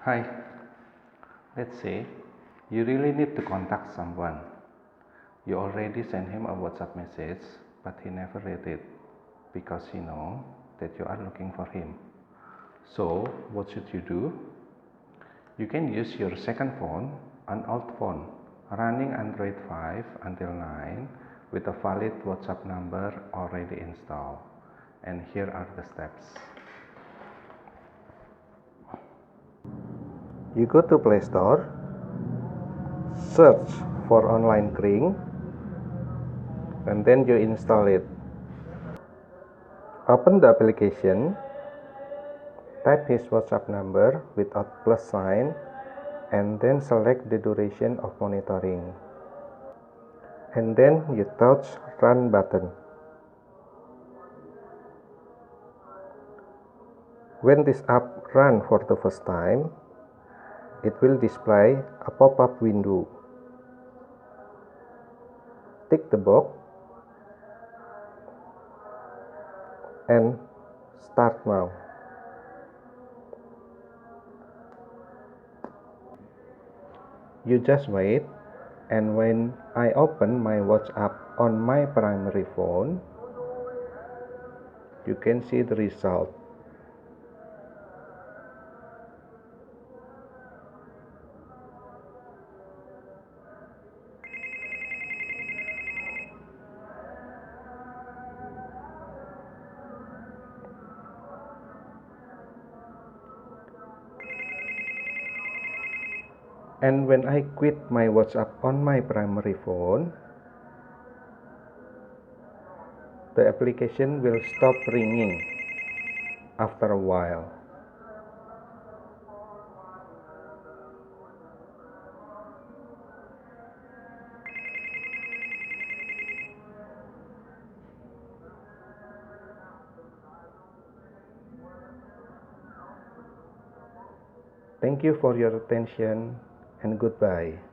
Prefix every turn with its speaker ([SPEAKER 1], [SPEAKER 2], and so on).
[SPEAKER 1] Hi, let's say you really need to contact someone. You already sent him a WhatsApp message, but he never read it because he knows that you are looking for him. So, what should you do? You can use your second phone, an old phone, running Android 5 until 9 with a valid WhatsApp number already installed. And here are the steps. You go to Play Store, search for online Kring, and then you install it. Open the application, type his WhatsApp number without plus sign, and then select the duration of monitoring. And then you touch Run button. When this app runs for the first time, it will display a pop-up window. Tick the box and start now. You just wait, and when I open my WhatsApp on my primary phone, you can see the result. And when I quit my WhatsApp on my primary phone, the application will stop ringing after a while. Thank you for your attention and goodbye.